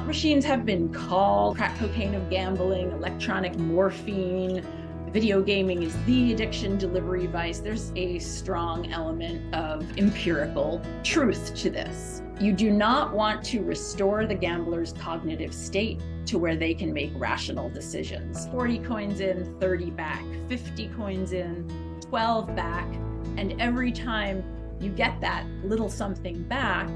machines have been called crack cocaine of gambling, electronic morphine. Video gaming is the addiction delivery vice. There's a strong element of empirical truth to this. You do not want to restore the gambler's cognitive state to where they can make rational decisions. 40 coins in, 30 back, 50 coins in, 12 back. And every time you get that little something back,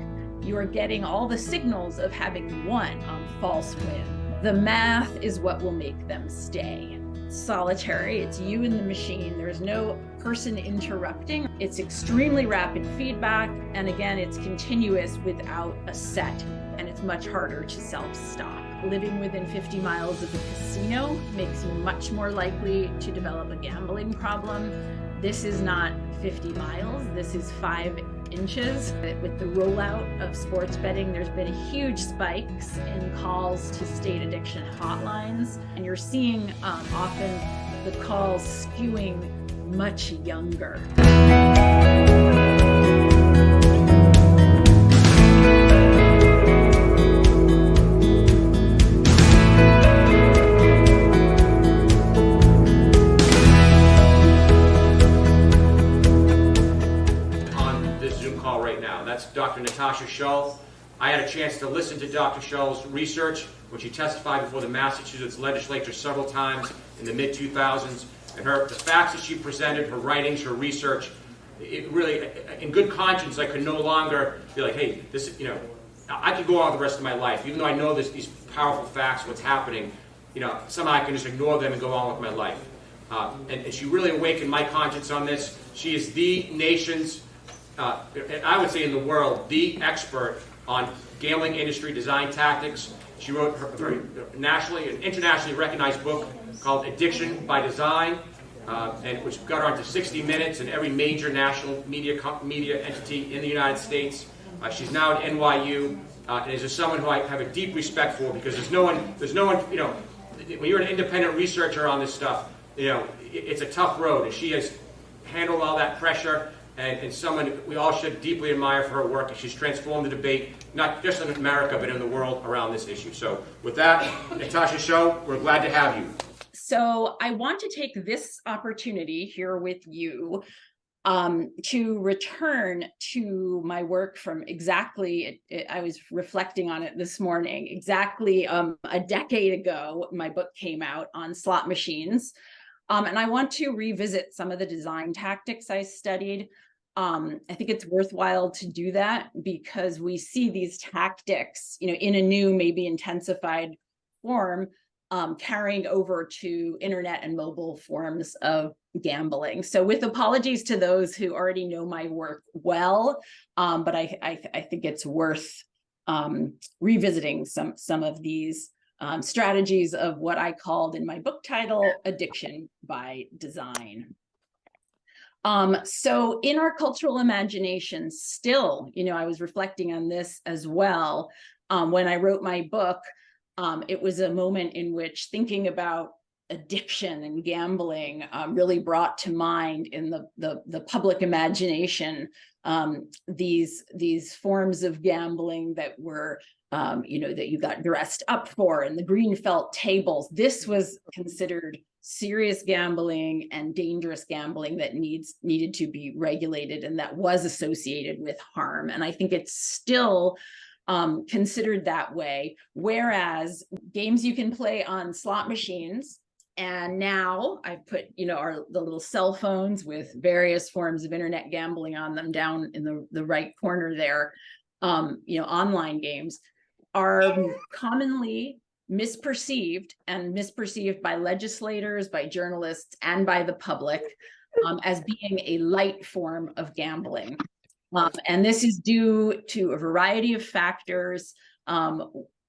you are getting all the signals of having won on false win. The math is what will make them stay. Solitary, it's you and the machine. There's no person interrupting. It's extremely rapid feedback. And again, it's continuous without a set, and it's much harder to self-stop. Living within 50 miles of a casino makes you much more likely to develop a gambling problem. This is not 50 miles, this is 5 inches. With the rollout of sports betting, there's been huge spikes in calls to state addiction hotlines, and you're seeing often the calls skewing much younger. Dr. Natasha Schull. I had a chance to listen to Dr. Schull's research when she testified before the Massachusetts legislature several times in the mid-2000s. And the facts that she presented, her writings, her research, it really, in good conscience, I could no longer be like, hey, this, I could go on the rest of my life, even though I know these powerful facts, what's happening, somehow I can just ignore them and go on with my life. And she really awakened my conscience on this. She is the nation's I would say in the world, the expert on gambling industry design tactics. She wrote a very nationally and internationally recognized book called Addiction by Design, and which got her onto 60 Minutes and every major national media entity in the United States. She's now at NYU, and is someone who I have a deep respect for, because there's no one, when you're an independent researcher on this stuff, it's a tough road, and she has handled all that pressure. And someone we all should deeply admire for her work, and she's transformed the debate, not just in America, but in the world around this issue. So with that, Natasha Schull, we're glad to have you. So I want to take this opportunity here with you to return to my work from exactly, I was reflecting on it this morning, exactly a decade ago, my book came out on slot machines. And I want to revisit some of the design tactics I studied. I think it's worthwhile to do that because we see these tactics, in a new, maybe intensified form, carrying over to internet and mobile forms of gambling. So with apologies to those who already know my work well, but I think it's worth revisiting some of these strategies of what I called in my book title, Addiction by Design. So in our cultural imagination still, I was reflecting on this as well. When I wrote my book, it was a moment in which thinking about addiction and gambling really brought to mind in the public imagination these forms of gambling that were that you got dressed up for, and the green felt tables. This was considered serious gambling and dangerous gambling that needed to be regulated, and that was associated with harm. And I think it's still considered that way, whereas games you can play on slot machines, and now I've put the little cell phones with various forms of internet gambling on them down in the right corner there, online games are commonly misperceived by legislators, by journalists, and by the public as being a light form of gambling. And this is due to a variety of factors.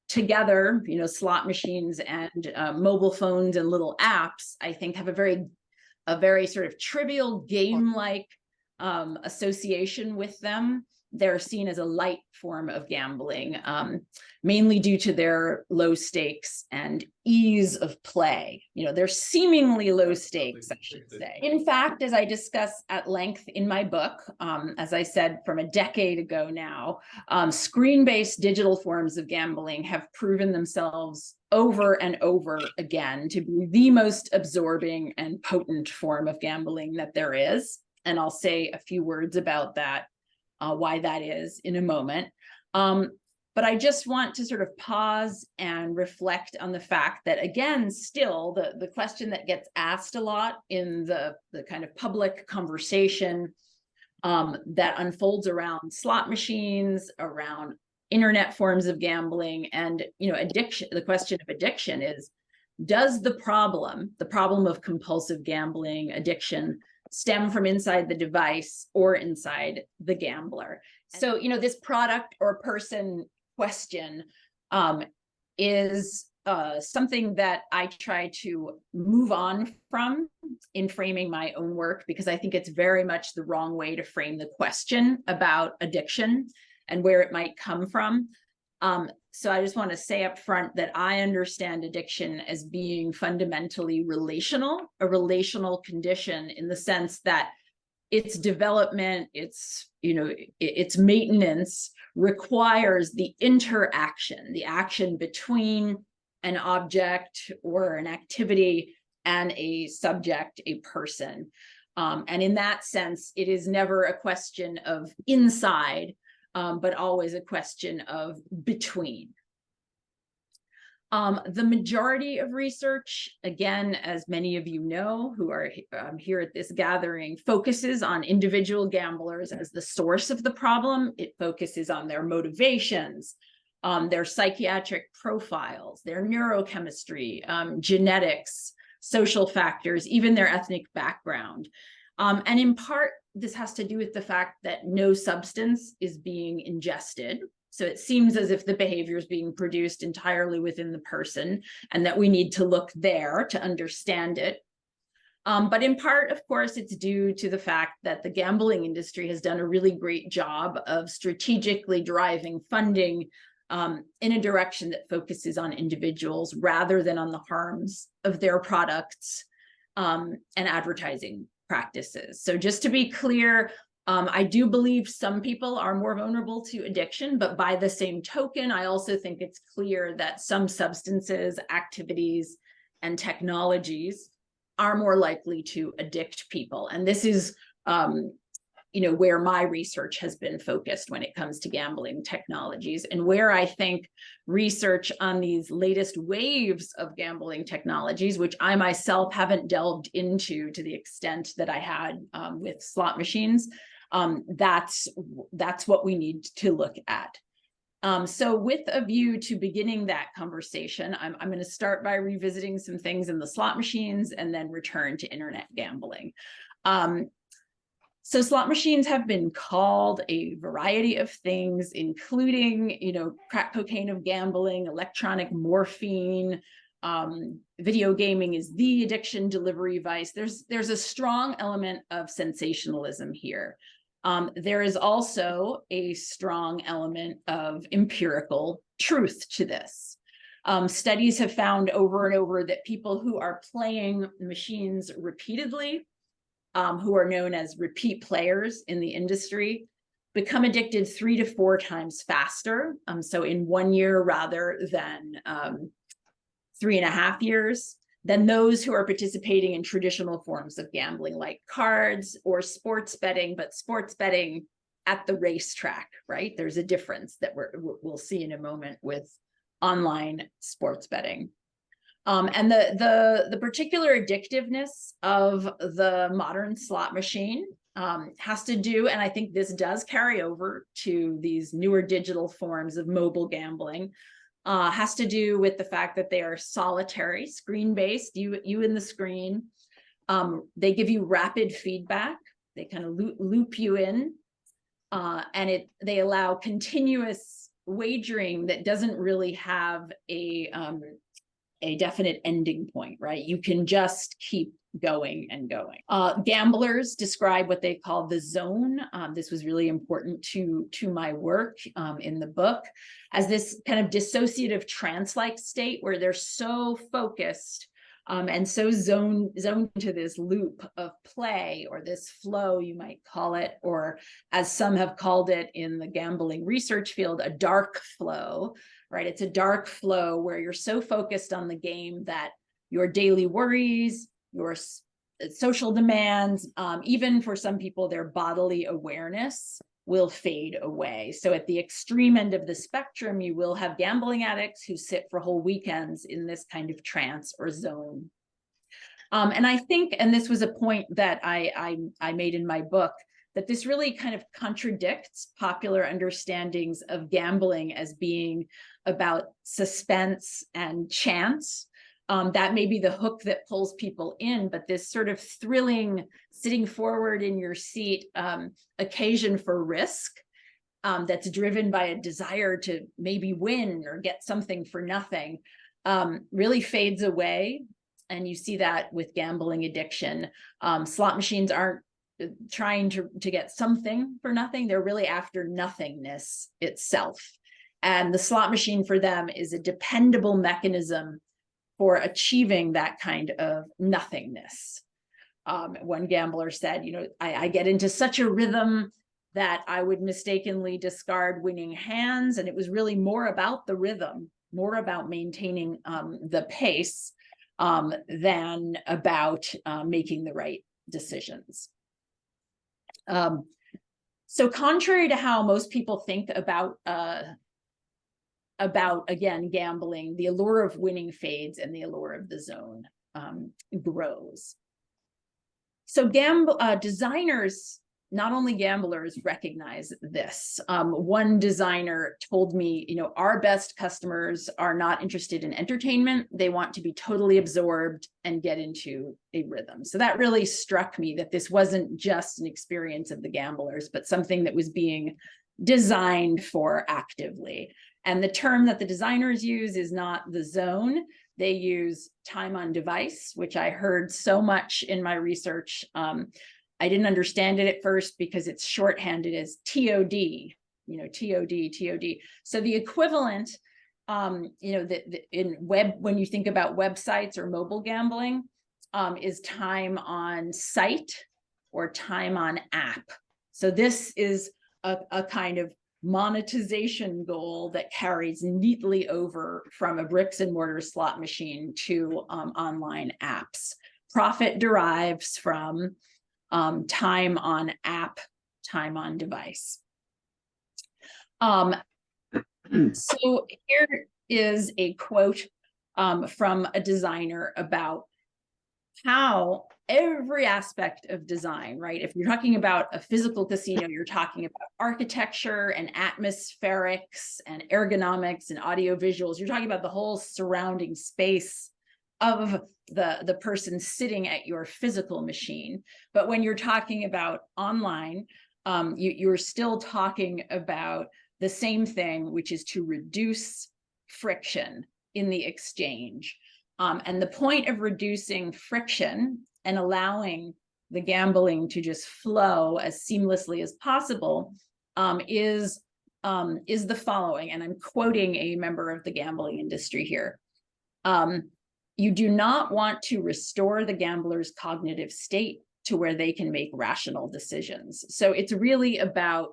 Together, slot machines and mobile phones and little apps, I think, have a very sort of trivial game-like association with them. they're seen as a light form of gambling, mainly due to their low stakes and ease of play. They're seemingly low stakes, I should say. In fact, as I discuss at length in my book, as I said, from a decade ago now, screen-based digital forms of gambling have proven themselves over and over again to be the most absorbing and potent form of gambling that there is. And I'll say a few words about that, why that is in a moment. But I just want to sort of pause and reflect on the fact that, again, still the question that gets asked a lot in the kind of public conversation that unfolds around slot machines, around internet forms of gambling, and addiction. The question of addiction is, does the problem of compulsive gambling addiction stem from inside the device or inside the gambler? So, this product or person question is something that I try to move on from in framing my own work, because I think it's very much the wrong way to frame the question about addiction and where it might come from. So I just want to say up front that I understand addiction as being fundamentally relational, a relational condition, in the sense that its development, its maintenance requires the interaction, the action between an object or an activity and a subject, a person. And in that sense, it is never a question of inside, but always a question of between. The majority of research, again, as many of you know who are here at this gathering, focuses on individual gamblers as the source of the problem. It focuses on their motivations, their psychiatric profiles, their neurochemistry, genetics, social factors, even their ethnic background. And in part, this has to do with the fact that no substance is being ingested. So it seems as if the behavior is being produced entirely within the person, and that we need to look there to understand it. But in part, of course, it's due to the fact that the gambling industry has done a really great job of strategically driving funding in a direction that focuses on individuals rather than on the harms of their products and advertising practices. So just to be clear, I do believe some people are more vulnerable to addiction, but by the same token, I also think it's clear that some substances, activities, and technologies are more likely to addict people. And this is, where my research has been focused when it comes to gambling technologies, and where I think research on these latest waves of gambling technologies, which I myself haven't delved into to the extent that I had with slot machines, that's what we need to look at. So with a view to beginning that conversation, I'm going to start by revisiting some things in the slot machines and then return to internet gambling. So slot machines have been called a variety of things, including, crack cocaine of gambling, electronic morphine. Video gaming is the addiction delivery device. There's a strong element of sensationalism here. There is also a strong element of empirical truth to this. Studies have found over and over that people who are playing machines repeatedly, who are known as repeat players in the industry, become addicted 3 to 4 times faster. So in 1 year rather than 3.5 years, than those who are participating in traditional forms of gambling like cards or sports betting, but sports betting at the racetrack, right? There's a difference that we'll see in a moment with online sports betting. And the particular addictiveness of the modern slot machine has to do, and I think this does carry over to these newer digital forms of mobile gambling, has to do with the fact that they are solitary, screen-based, you in the screen. They give you rapid feedback. They kind of loop you in, and they allow continuous wagering that doesn't really have a definite ending point, right? You can just keep going and going. Gamblers describe what they call the zone. This was really important to my work in the book, as this kind of dissociative trance-like state where they're so focused and so zoned into this loop of play, or this flow, you might call it, or as some have called it in the gambling research field, a dark flow, right? It's a dark flow where you're so focused on the game that your daily worries, your social demands, even for some people, their bodily awareness will fade away. So at the extreme end of the spectrum, you will have gambling addicts who sit for whole weekends in this kind of trance or zone. And I think, and this was a point that I made in my book, that this really kind of contradicts popular understandings of gambling as being about suspense and chance. That may be the hook that pulls people in, but this sort of thrilling, sitting forward in your seat occasion for risk that's driven by a desire to maybe win or get something for nothing really fades away. And you see that with gambling addiction. Slot machines aren't trying to get something for nothing. They're really after nothingness itself. And the slot machine for them is a dependable mechanism for achieving that kind of nothingness. One gambler said, I get into such a rhythm that I would mistakenly discard winning hands. And it was really more about the rhythm, more about maintaining the pace than about making the right decisions. So contrary to how most people think about again, gambling, the allure of winning fades and the allure of the zone grows. So designers, not only gamblers, recognize this. One designer told me, our best customers are not interested in entertainment. They want to be totally absorbed and get into a rhythm. So that really struck me, that this wasn't just an experience of the gamblers, but something that was being designed for actively. And the term that the designers use is not the zone. They use time on device, which I heard so much in my research. I didn't understand it at first because it's shorthanded as TOD, TOD. So the equivalent, in web, when you think about websites or mobile gambling, is time on site or time on app. So this is a kind of monetization goal that carries neatly over from a bricks and mortar slot machine to online apps. Profit derives from time on app, time on device. So here is a quote from a designer about how every aspect of design, right? If you're talking about a physical casino, you're talking about architecture and atmospherics and ergonomics and audio visuals. You're talking about the whole surrounding space of the person sitting at your physical machine. But when you're talking about online, you're still talking about the same thing, which is to reduce friction in the exchange. And the point of reducing friction and allowing the gambling to just flow as seamlessly as possible is the following, and I'm quoting a member of the gambling industry here. You do not want to restore the gambler's cognitive state to where they can make rational decisions. So it's really about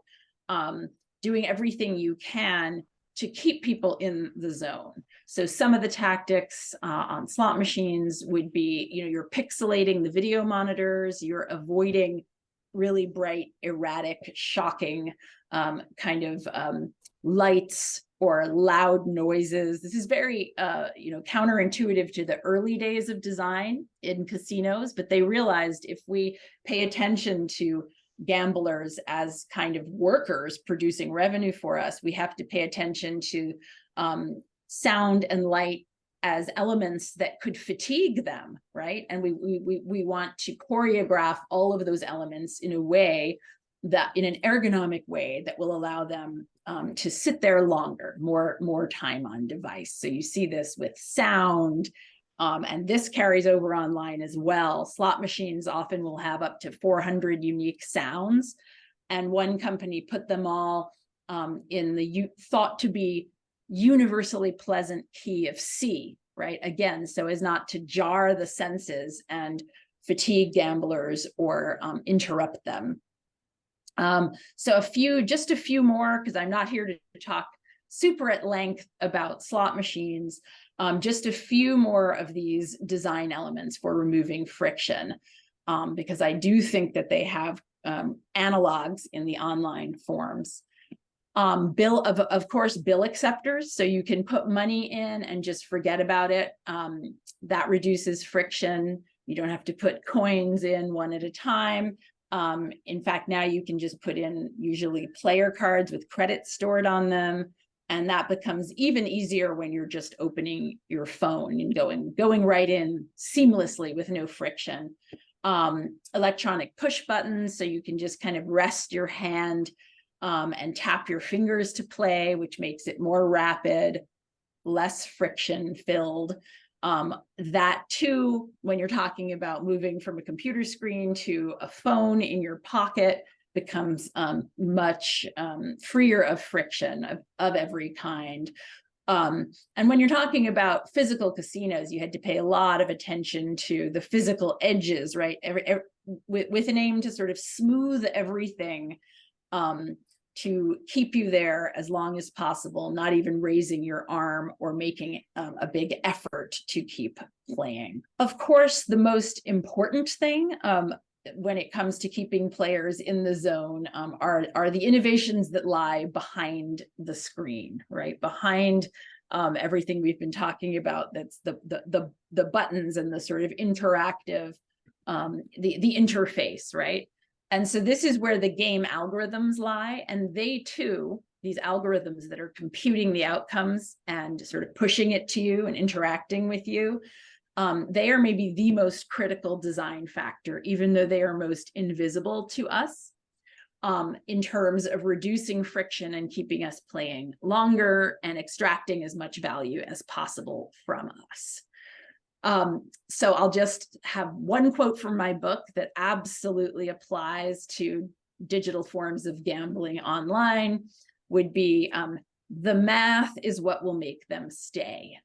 doing everything you can to keep people in the zone. So some of the tactics on slot machines would be, you're pixelating the video monitors, you're avoiding really bright, erratic, shocking kind of lights or loud noises. This is very, counterintuitive to the early days of design in casinos, but they realized if we pay attention to gamblers as kind of workers producing revenue for us, we have to pay attention to sound and light as elements that could fatigue them, right? And we want to choreograph all of those elements in a way that in an ergonomic way that will allow them to sit there longer, more time on device. So you see this with sound, and this carries over online as well. Slot machines often will have up to 400 unique sounds, and one company put them all in the thought to be universally pleasant key of C, right? Again, so as not to jar the senses and fatigue gamblers or interrupt them. So just a few more, because I'm not here to talk super at length about slot machines, just a few more of these design elements for removing friction, because I do think that they have analogs in the online forms. Of course, bill acceptors, so you can put money in and just forget about it. That reduces friction. You don't have to put coins in one at a time. In fact, now you can just put in usually player cards with credit stored on them. And that becomes even easier when you're just opening your phone and going right in seamlessly with no friction. Electronic push buttons, so you can just kind of rest your hand and tap your fingers to play, which makes it more rapid, less friction filled. That too, when you're talking about moving from a computer screen to a phone in your pocket, becomes much freer of friction of every kind. And when you're talking about physical casinos, you had to pay a lot of attention to the physical edges, right? With an aim to sort of smooth everything, to keep you there as long as possible, not even raising your arm or making a big effort to keep playing. Of course, the most important thing when it comes to keeping players in the zone are the innovations that lie behind the screen, right? Behind everything we've been talking about, that's the buttons and the sort of interactive, the interface, right? And so this is where the game algorithms lie, and they too, these algorithms that are computing the outcomes and sort of pushing it to you and interacting with you, they are maybe the most critical design factor, even though they are most invisible to us, in terms of reducing friction and keeping us playing longer and extracting as much value as possible from us. So I'll just have one quote from my book that absolutely applies to digital forms of gambling online, would be, the math is what will make them stay,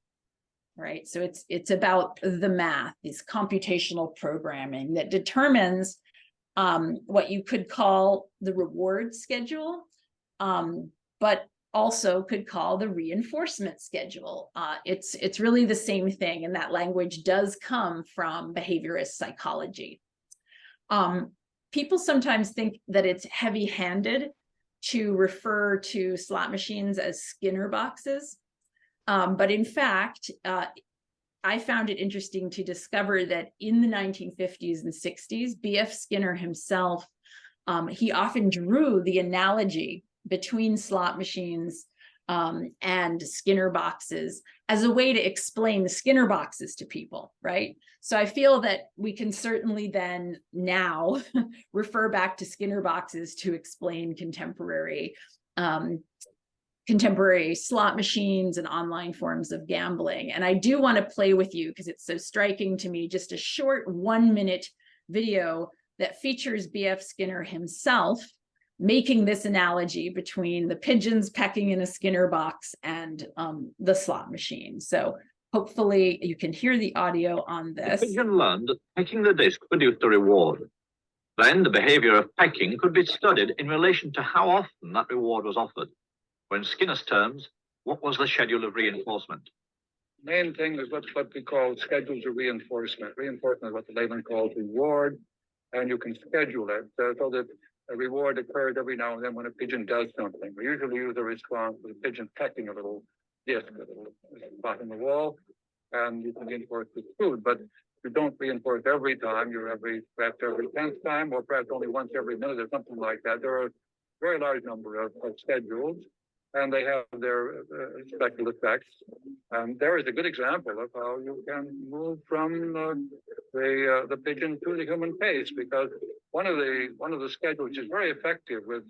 right? So it's about the math, this computational programming that determines what you could call the reward schedule, but also could call the reinforcement schedule. It's really the same thing, and that language does come from behaviorist psychology. People sometimes think that it's heavy-handed to refer to slot machines as Skinner boxes, but in fact, I found it interesting to discover that in the 1950s and 60s, B.F. Skinner himself, he often drew the analogy between slot machines and Skinner boxes as a way to explain the Skinner boxes to people, right? So I feel that we can certainly then now refer back to Skinner boxes to explain contemporary slot machines and online forms of gambling. And I do want to play with you, because it's so striking to me, just a short 1-minute video that features B.F. Skinner himself making this analogy between the pigeons pecking in a Skinner box and the slot machine. So hopefully you can hear the audio on this. The pigeon learned that pecking the disc produced a reward. Then the behavior of pecking could be studied in relation to how often that reward was offered. In Skinner's terms, what was the schedule of reinforcement? Main thing is what we call schedules of reinforcement. Reinforcement is what the layman calls reward, and you can schedule it so that a reward occurs every now and then when a pigeon does something. We usually use a response with a pigeon pecking a little disc, a little spot in the wall, and you can reinforce with food. But you don't reinforce every time. You're perhaps every 10th time, or perhaps only once every minute or something like that. There are a very large number of schedules, and they have their special effects. And there is a good example of how you can move from the pigeon to the human face, because one of the schedules which is very effective with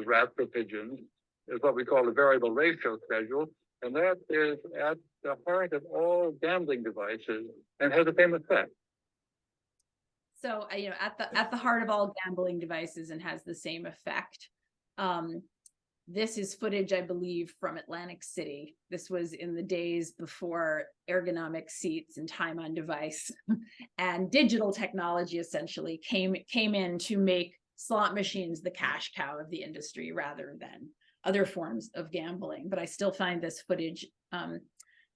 rats or pigeons is what we call the variable ratio schedule, and that is at the heart of all gambling devices and has the same effect. So, at the heart of all gambling devices and has the same effect. This is footage, I believe, from Atlantic City. This was in the days before ergonomic seats and time on device and digital technology essentially came in to make slot machines the cash cow of the industry rather than other forms of gambling. But I still find this footage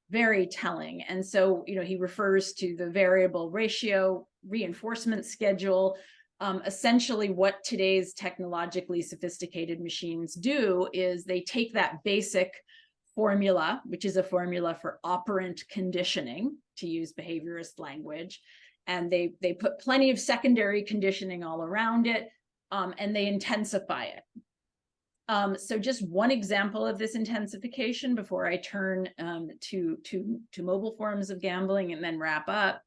very telling. And so, he refers to the variable ratio reinforcement schedule. Essentially what today's technologically sophisticated machines do is they take that basic formula, which is a formula for operant conditioning, to use behaviorist language, and they put plenty of secondary conditioning all around it, and they intensify it. So just one example of this intensification before I turn to mobile forms of gambling and then wrap up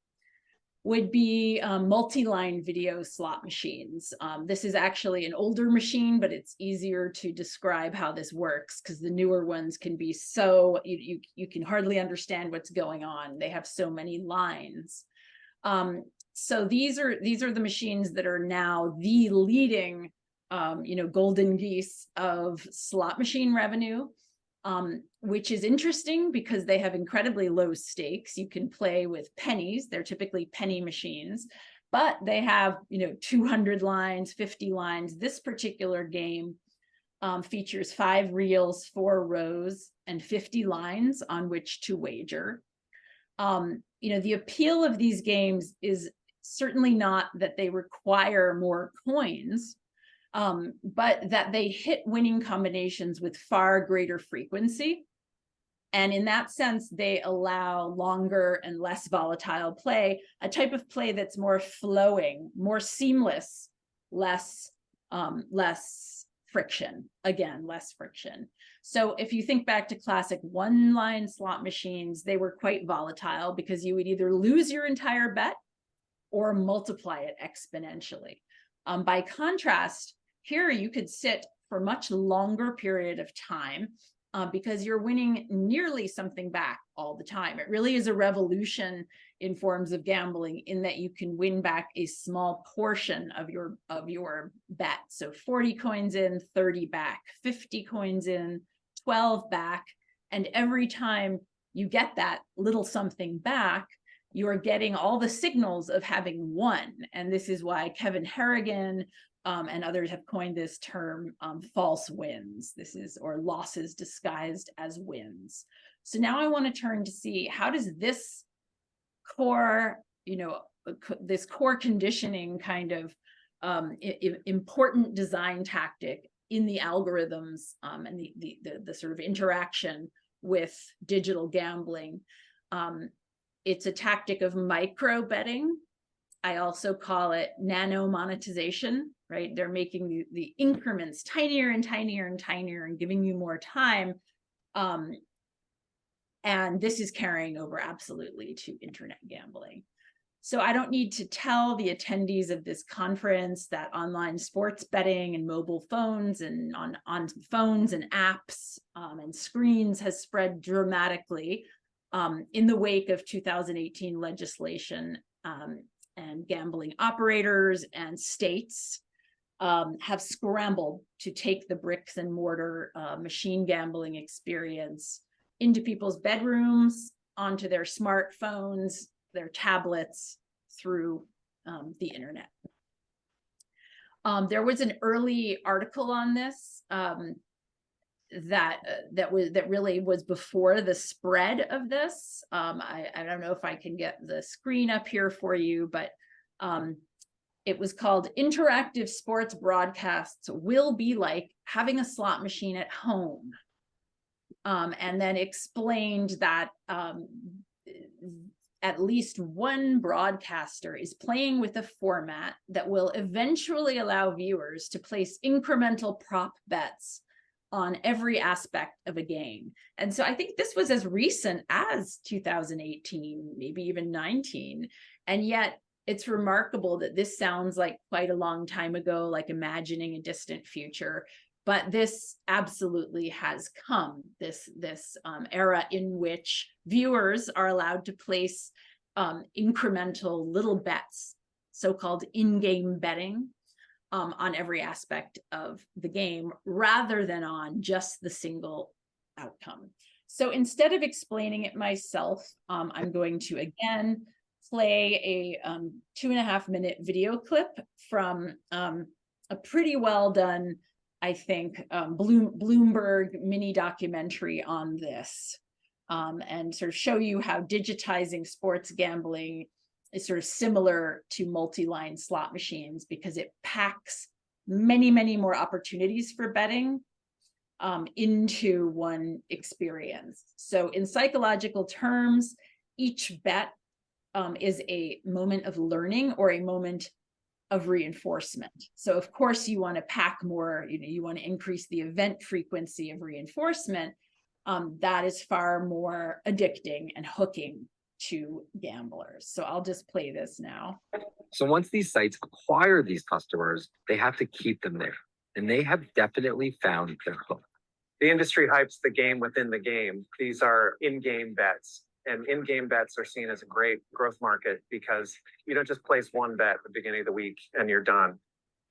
would be multiline video slot machines. This is actually an older machine, but it's easier to describe how this works because the newer ones can be so, you can hardly understand what's going on. They have so many lines. So these are the machines that are now the leading golden geese of slot machine revenue, which is interesting because they have incredibly low stakes. You can play with pennies. They're typically penny machines, but they have, 200 lines, 50 lines. This particular game features 5 reels, 4 rows, and 50 lines on which to wager. The appeal of these games is certainly not that they require more coins, but that they hit winning combinations with far greater frequency. And in that sense, they allow longer and less volatile play, a type of play that's more flowing, more seamless, less friction. Again, less friction. So if you think back to classic one-line slot machines, they were quite volatile because you would either lose your entire bet or multiply it exponentially. By contrast, here you could sit for a much longer period of time because you're winning nearly something back all the time. It really is a revolution in forms of gambling in that you can win back a small portion of your bet. So 40 coins in, 30 back, 50 coins in, 12 back. And every time you get that little something back, you are getting all the signals of having won. And this is why Kevin Harrigan and others have coined this term false wins. This is, or losses disguised as wins. So now I want to turn to see how does this core, this core conditioning kind of important design tactic in the algorithms and the sort of interaction with digital gambling. It's a tactic of micro betting. I also call it nano monetization, right? They're making the increments tinier and tinier and tinier and giving you more time. And this is carrying over absolutely to internet gambling. So I don't need to tell the attendees of this conference that online sports betting and mobile phones and on phones and apps and screens has spread dramatically in the wake of 2018 legislation, and gambling operators and states have scrambled to take the bricks and mortar machine gambling experience into people's bedrooms, onto their smartphones, their tablets, through the internet. There was an early article on this that really was before the spread of this. I don't know if I can get the screen up here for you, but it was called "Interactive Sports Broadcasts Will Be Like Having a Slot Machine at Home." And then explained that at least one broadcaster is playing with a format that will eventually allow viewers to place incremental prop bets on every aspect of a game. And so I think this was as recent as 2018, maybe even 19. And yet it's remarkable that this sounds like quite a long time ago, like imagining a distant future, but this absolutely has come, this era in which viewers are allowed to place incremental little bets, so-called in-game betting, on every aspect of the game, rather than on just the single outcome. So instead of explaining it myself, I'm going to again play a 2.5-minute video clip from a pretty well done, I think, Bloomberg mini documentary on this, and sort of show you how digitizing sports gambling is sort of similar to multi-line slot machines, because it packs many, many more opportunities for betting into one experience. So in psychological terms, each bet is a moment of learning or a moment of reinforcement. So of course you want to pack more, you want to increase the event frequency of reinforcement. That is far more addicting and hooking to gamblers. So I'll just play this now. So once these sites acquire these customers, they have to keep them there. And they have definitely found their hook. The industry hypes the game within the game. These are in-game bets. And in-game bets are seen as a great growth market because you don't just place one bet at the beginning of the week and you're done.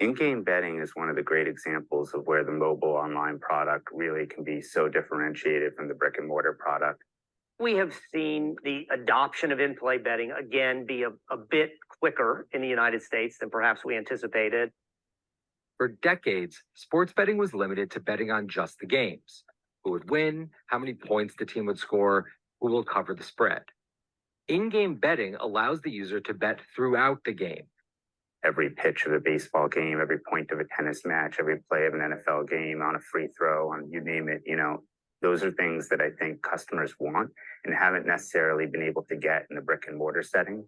In-game betting is one of the great examples of where the mobile online product really can be so differentiated from the brick and mortar product. We have seen the adoption of in-play betting again be a bit quicker in the United States than perhaps we anticipated. For decades, sports betting was limited to betting on just the games. Who would win, how many points the team would score, who will cover the spread. In-game betting allows the user to bet throughout the game. Every pitch of a baseball game, every point of a tennis match, every play of an NFL game, on a free throw, on you name it, those are things that I think customers want and haven't necessarily been able to get in the brick and mortar setting.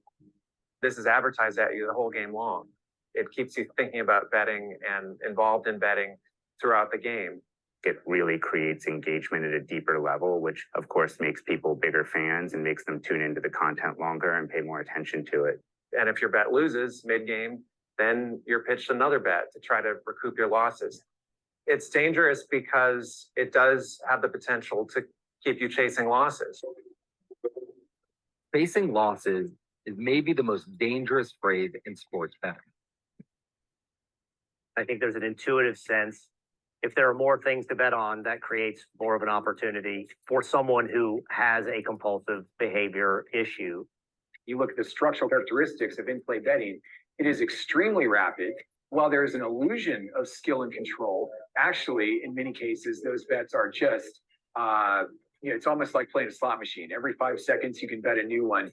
This is advertised at you the whole game long. It keeps you thinking about betting and involved in betting throughout the game. It really creates engagement at a deeper level, which of course makes people bigger fans and makes them tune into the content longer and pay more attention to it. And if your bet loses mid-game, then you're pitched another bet to try to recoup your losses. It's dangerous because it does have the potential to keep you chasing losses. Chasing losses is maybe the most dangerous phrase in sports betting. I think there's an intuitive sense. If there are more things to bet on, that creates more of an opportunity for someone who has a compulsive behavior issue. You look at the structural characteristics of in-play betting, it is extremely rapid. While there is an illusion of skill and control, actually, in many cases, those bets are just, it's almost like playing a slot machine. Every 5 seconds, you can bet a new one.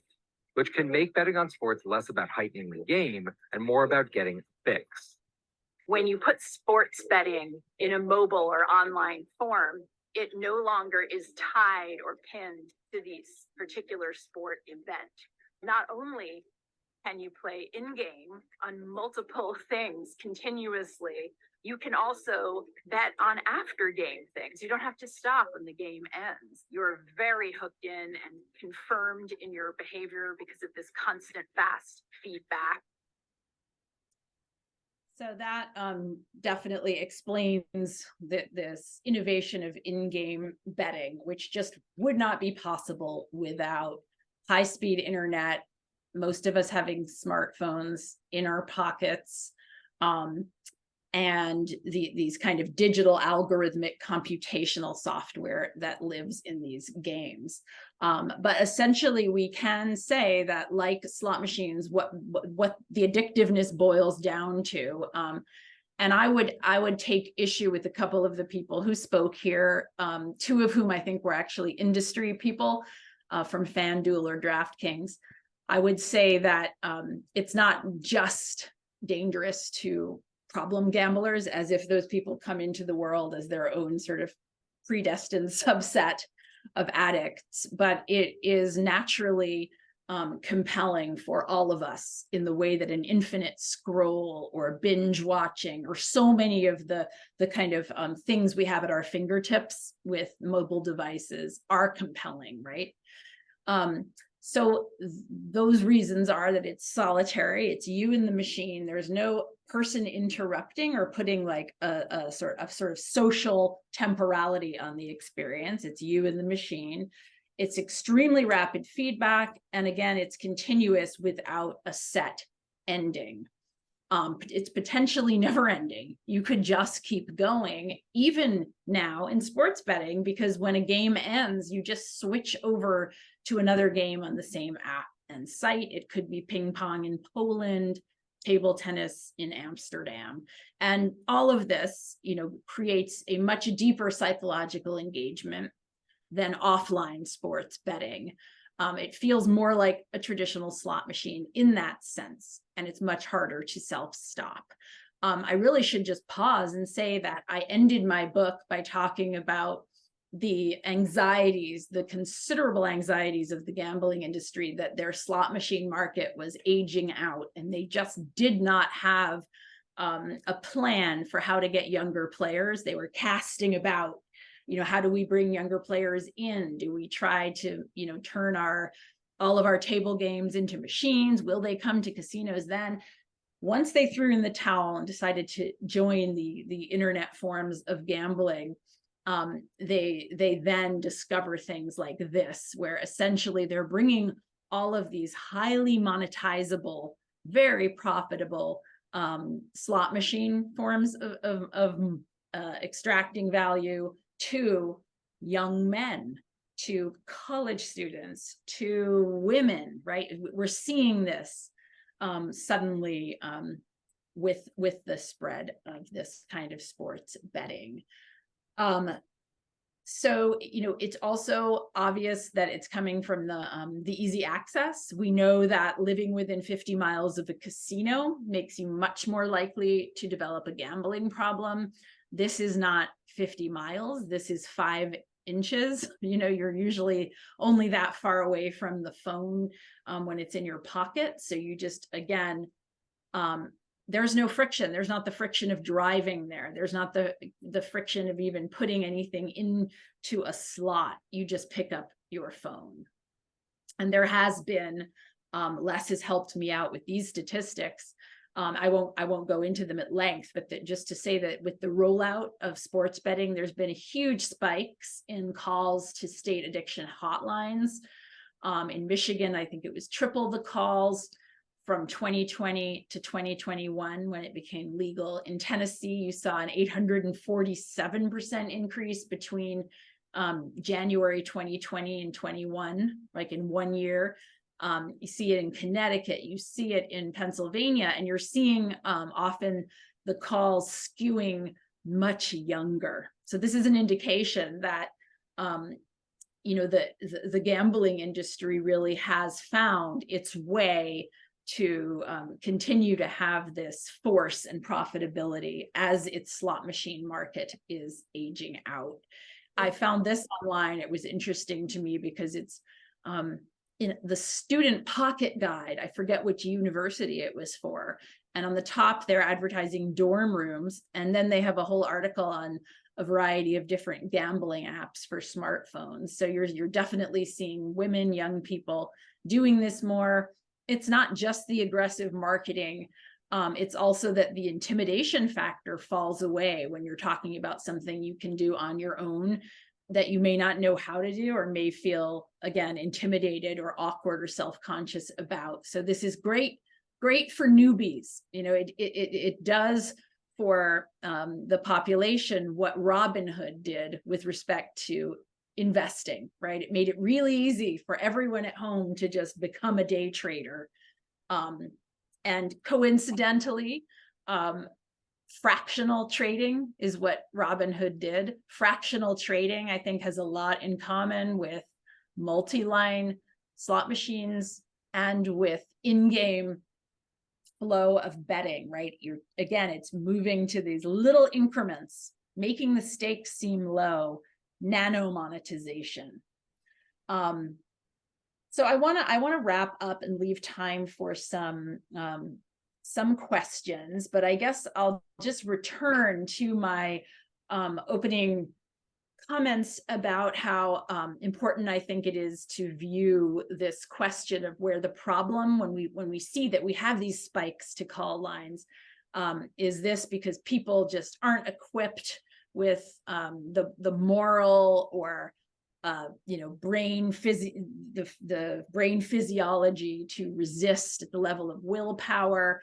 Which can make betting on sports less about heightening the game and more about getting a fix. When you put sports betting in a mobile or online form, it no longer is tied or pinned to the particular sport event. Not only can you play in-game on multiple things continuously, you can also bet on after-game things. You don't have to stop when the game ends. You're very hooked in and confirmed in your behavior because of this constant fast feedback. So that definitely explains this innovation of in-game betting, which just would not be possible without high-speed internet, most of us having smartphones in our pockets, and these kind of digital algorithmic computational software that lives in these games. But essentially, we can say that, like slot machines, what the addictiveness boils down to. And I would take issue with a couple of the people who spoke here, two of whom I think were actually industry people from FanDuel or DraftKings. I would say that it's not just dangerous to problem gamblers, as if those people come into the world as their own sort of predestined subset of addicts, but it is naturally compelling for all of us in the way that an infinite scroll or binge watching or so many of the kind of things we have at our fingertips with mobile devices are compelling, right? So those reasons are that it's solitary, it's you and the machine. There's no person interrupting or putting like a sort of social temporality on the experience. It's you and the machine. It's extremely rapid feedback. And again, it's continuous without a set ending. It's potentially never ending. You could just keep going, even now in sports betting, because when a game ends, you just switch over to another game on the same app and site. It could be ping pong in Poland, table tennis in Amsterdam. And all of this, creates a much deeper psychological engagement than offline sports betting. It feels more like a traditional slot machine in that sense, and it's much harder to self-stop. I really should just pause and say that I ended my book by talking about the anxieties, the considerable anxieties of the gambling industry, that their slot machine market was aging out, and they just did not have a plan for how to get younger players. They were casting about, how do we bring younger players in? Do we try to, turn all of our table games into machines? Will they come to casinos then? Once they threw in the towel and decided to join the internet forms of gambling, they then discover things like this, where essentially they're bringing all of these highly monetizable, very profitable slot machine forms of extracting value to young men, to college students, to women, right? We're seeing this suddenly with the spread of this kind of sports betting. So, it's also obvious that it's coming from the easy access. We know that living within 50 miles of a casino makes you much more likely to develop a gambling problem. This is not 50 miles. This is 5 inches. You're usually only that far away from the phone when it's in your pocket. So you just, again, there's no friction. There's not the friction of driving there. There's not the friction of even putting anything into a slot. You just pick up your phone. And there has been, Les has helped me out with these statistics. I won't go into them at length, but just to say that with the rollout of sports betting, there's been huge spikes in calls to state addiction hotlines. In Michigan, I think it was triple the calls from 2020 to 2021 when it became legal. In Tennessee, you saw an 847% increase between January 2020 and 21, like in 1 year. You see it in Connecticut, you see it in Pennsylvania, and you're seeing often the calls skewing much younger. So this is an indication that the gambling industry really has found its way to continue to have this force and profitability as its slot machine market is aging out. I found this online. It was interesting to me because it's in the student pocket guide. I forget which university it was for. And on the top, they're advertising dorm rooms. And then they have a whole article on a variety of different gambling apps for smartphones. So you're definitely seeing women, young people doing this more. It's not just the aggressive marketing. It's also that the intimidation factor falls away when you're talking about something you can do on your own that you may not know how to do or may feel, again, intimidated or awkward or self-conscious about. So this is great for newbies. It does for the population what Robinhood did with respect to investing, right? It made it really easy for everyone at home to just become a day trader. And coincidentally, fractional trading is what Robinhood did. Fractional trading, I think, has a lot in common with multi-line slot machines and with in-game flow of betting, right? It's moving to these little increments, making the stakes seem low, nano monetization. So I want to wrap up and leave time for some questions, but I guess I'll just return to my opening comments about how important I think it is to view this question of where the problem, when we see that we have these spikes to call lines, is this because people just aren't equipped with the moral or the brain physiology to resist at the level of willpower?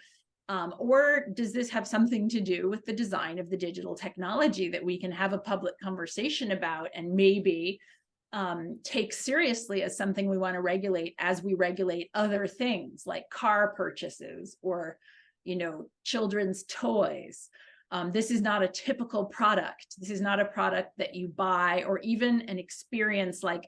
Or does this have something to do with the design of the digital technology that we can have a public conversation about and maybe take seriously as something we want to regulate as we regulate other things like car purchases or, children's toys? This is not a typical product. This is not a product that you buy, or even an experience like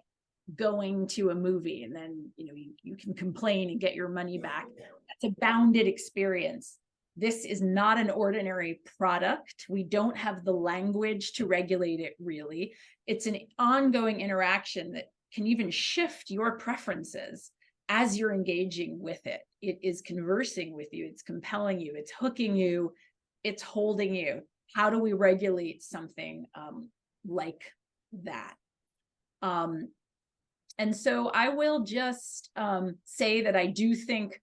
going to a movie and then you can complain and get your money back. That's a bounded experience. This is not an ordinary product. We don't have the language to regulate it, really. It's an ongoing interaction that can even shift your preferences as you're engaging with it. It is conversing with you, it's compelling you, it's hooking you, it's holding you. How do we regulate something like that? And so I will just say that I do think,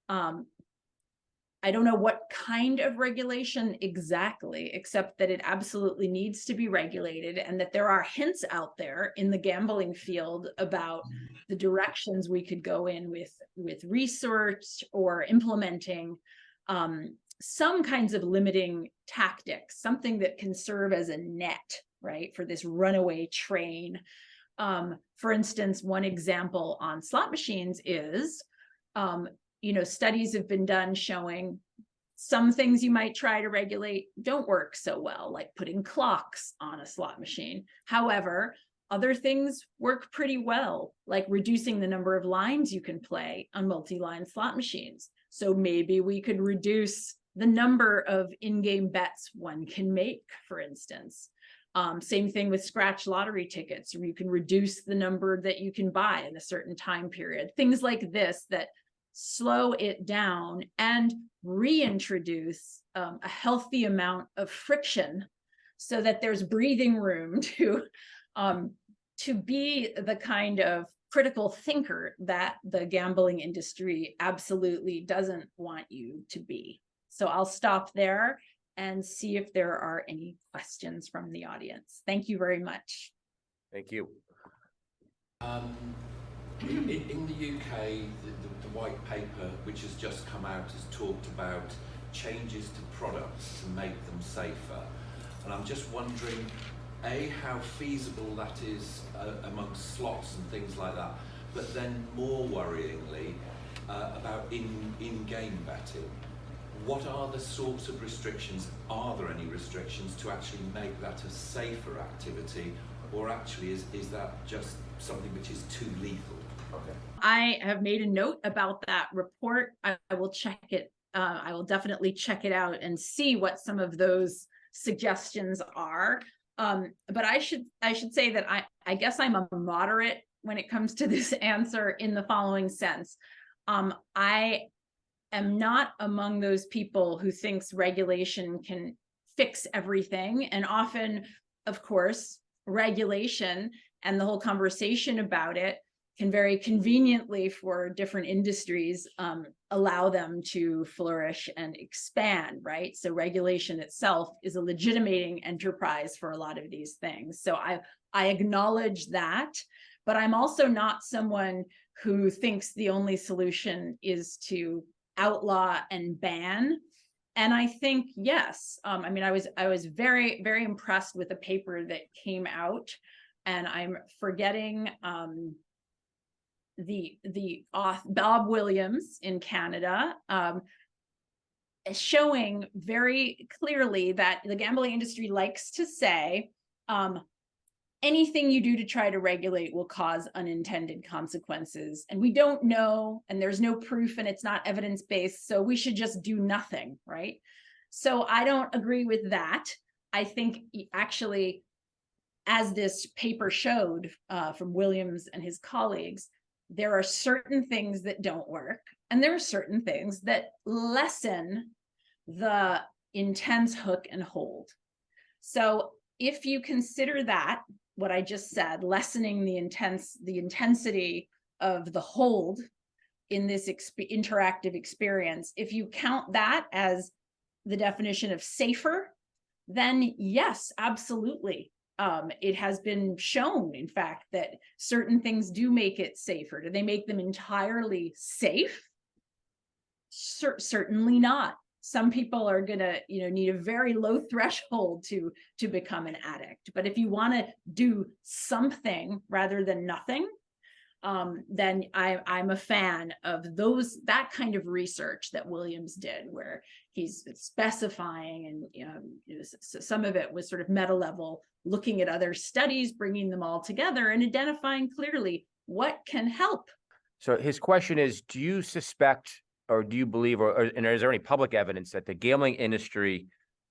I don't know what kind of regulation exactly, except that it absolutely needs to be regulated, and that there are hints out there in the gambling field about the directions we could go in with research or implementing some kinds of limiting tactics, something that can serve as a net, right, for this runaway train. For instance, one example on slot machines is, studies have been done showing some things you might try to regulate don't work so well, like putting clocks on a slot machine. However, other things work pretty well, like reducing the number of lines you can play on multi-line slot machines. So maybe we could reduce the number of in-game bets one can make, for instance. Same thing with scratch lottery tickets, where you can reduce the number that you can buy in a certain time period. Things like this that slow it down and reintroduce a healthy amount of friction so that there's breathing room to be the kind of critical thinker that the gambling industry absolutely doesn't want you to be. So I'll stop there and see if there are any questions from the audience. Thank you very much. Thank you. In the UK, the white paper, which has just come out, has talked about changes to products to make them safer. And I'm just wondering, A, how feasible that is amongst slots and things like that, but then more worryingly, about in-game betting. What are the sorts of restrictions? Are there any restrictions to actually make that a safer activity, or actually is that just something which is too lethal? Okay. I have made a note about that report. I will check it. I will definitely check it out and see what some of those suggestions are. But I should say that I guess I'm a moderate when it comes to this answer in the following sense. I am not among those people who thinks regulation can fix everything. And often, of course, regulation and the whole conversation about it can very conveniently for different industries allow them to flourish and expand, right? So regulation itself is a legitimating enterprise for a lot of these things. So I acknowledge that, but I'm also not someone who thinks the only solution is to outlaw and ban. And I think, yes, I mean, I was very, very impressed with a paper that came out, and I'm forgetting the author, Bob Williams in Canada, showing very clearly that the gambling industry likes to say, anything you do to try to regulate will cause unintended consequences. And we don't know, and there's no proof, and it's not evidence-based, so we should just do nothing, right? So I don't agree with that. I think actually, as this paper showed from Williams and his colleagues, there are certain things that don't work, and there are certain things that lessen the intense hook and hold. So if you consider that, what I just said, lessening the intensity of the hold in this interactive experience, if you count that as the definition of safer, then yes, absolutely. It has been shown, in fact, that certain things do make it safer. Do they make them entirely safe? Certainly not. Some people are gonna, need a very low threshold to become an addict. But if you want to do something rather than nothing, then I'm a fan of that kind of research that Williams did, where he's specifying, and some of it was sort of meta level, looking at other studies, bringing them all together, and identifying clearly what can help. So his question is: do you suspect, or do you believe, and is there any public evidence that the gambling industry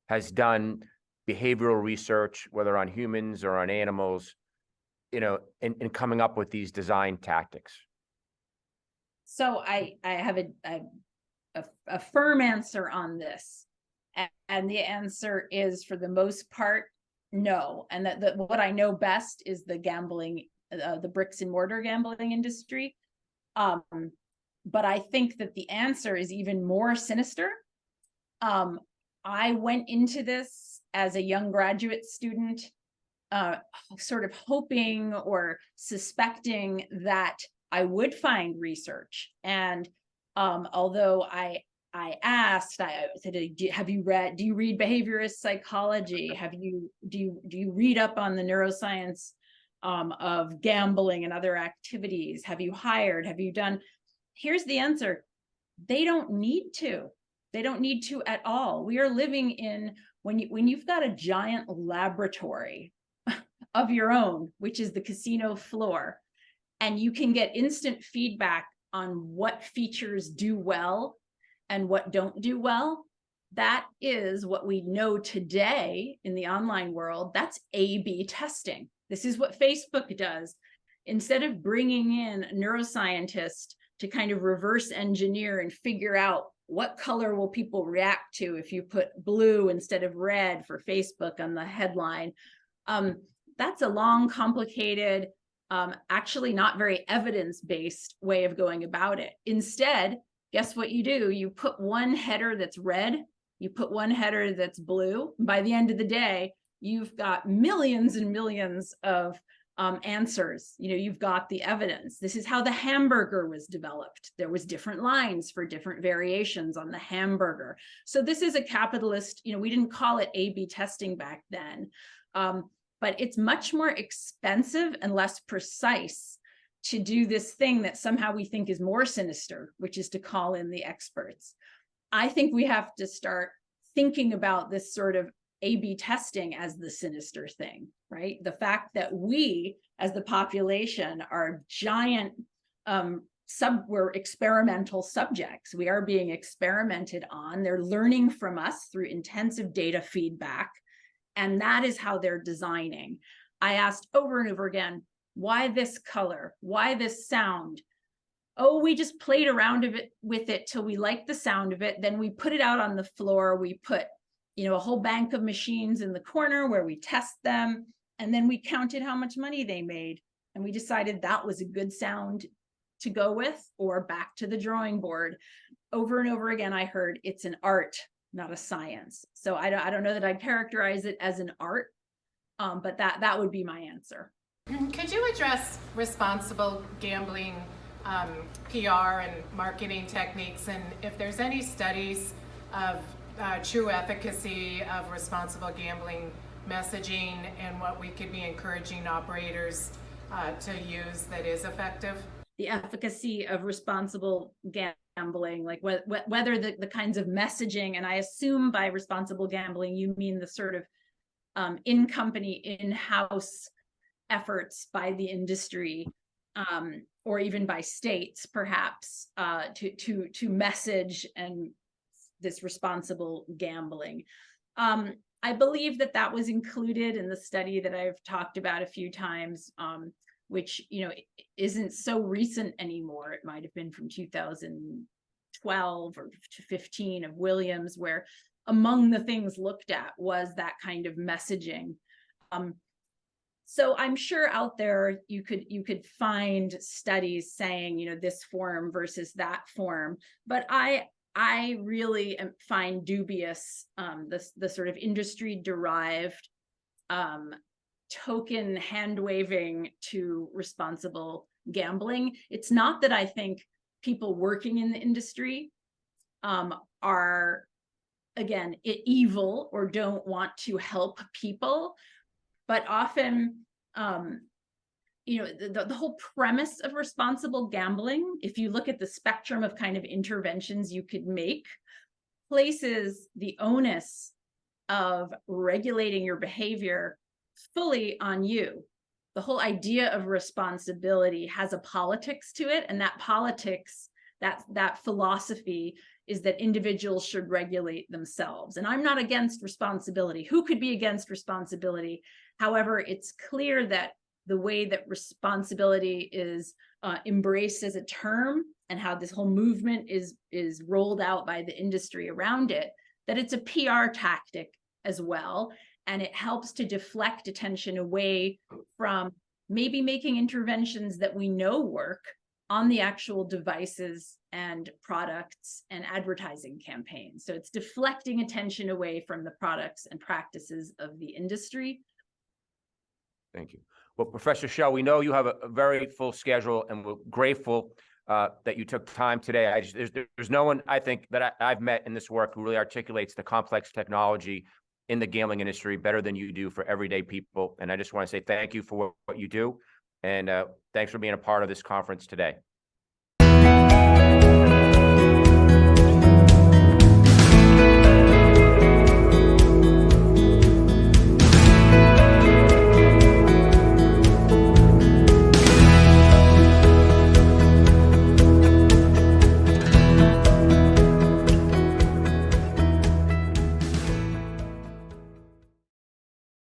has done behavioral research, whether on humans or on animals, in coming up with these design tactics? So I have a firm answer on this, and the answer is, for the most part, no. And that what I know best is the gambling, the bricks and mortar gambling industry. But I think that the answer is even more sinister. I went into this as a young graduate student, sort of hoping or suspecting that I would find research. And although I asked, I said, do you read behaviorist psychology? Do you read up on the neuroscience of gambling and other activities? Have you hired? Have you done? Here's the answer: they don't need to. They don't need to at all. We are living in, when you've got a giant laboratory of your own, which is the casino floor, and you can get instant feedback on what features do well and what don't do well. That is what we know today in the online world. That's A/B testing. This is what Facebook does. Instead of bringing in a neuroscientist to kind of reverse engineer and figure out what color will people react to if you put blue instead of red for Facebook on the headline, that's a long, complicated, actually not very evidence-based way of going about it. Instead, guess what you do? You put one header that's red, you put one header that's blue. By the end of the day, you've got millions and millions of answers. You've got the evidence. This is how the hamburger was developed. There was different lines for different variations on the hamburger. So this is a capitalist, we didn't call it A/B testing back then. But it's much more expensive and less precise to do this thing that somehow we think is more sinister, which is to call in the experts. I think we have to start thinking about this sort of A/B testing as the sinister thing, right? The fact that we, as the population, are giant, we're experimental subjects. We are being experimented on. They're learning from us through intensive data feedback. And that is how they're designing. I asked over and over again, why this color? Why this sound? Oh, we just played around with it till we liked the sound of it. Then we put it out on the floor. We put, a whole bank of machines in the corner where we test them. And then we counted how much money they made. And we decided that was a good sound to go with, or back to the drawing board. Over and over again, I heard it's an art, not a science. So I don't know that I'd characterize it as an art, but that would be my answer. Could you address responsible gambling, PR and marketing techniques, and if there's any studies of true efficacy of responsible gambling messaging and what we could be encouraging operators to use that is effective? The efficacy of responsible gambling, like whether the kinds of messaging, and I assume by responsible gambling you mean the sort of in-company, in-house efforts by the industry, or even by states, perhaps, to message and this responsible gambling. I believe that was included in the study that I've talked about a few times, which isn't so recent anymore. It might have been from 2012 or 15 of Williams, where among the things looked at was that kind of messaging. So I'm sure out there you could find studies saying, you know, this form versus that form, but I really find dubious the sort of industry derived token hand waving to responsible gambling. It's not that I think people working in the industry are, again, evil or don't want to help people, but often, you know, the whole premise of responsible gambling, if you look at the spectrum of kind of interventions you could make, places the onus of regulating your behavior fully on you. The whole idea of responsibility has a politics to it, and that politics, that philosophy is that individuals should regulate themselves. And I'm not against responsibility. Who could be against responsibility? However, it's clear that the way that responsibility is embraced as a term and how this whole movement is rolled out by the industry around it, that it's a PR tactic as well. And it helps to deflect attention away from maybe making interventions that we know work on the actual devices and products and advertising campaigns. So it's deflecting attention away from the products and practices of the industry. Thank you. Well, Professor Schull, we know you have a very full schedule, and we're grateful that you took time today. There's no one, I think, that I've met in this work who really articulates the complex technology in the gambling industry better than you do for everyday people. And I just want to say thank you for what you do. And thanks for being a part of this conference today.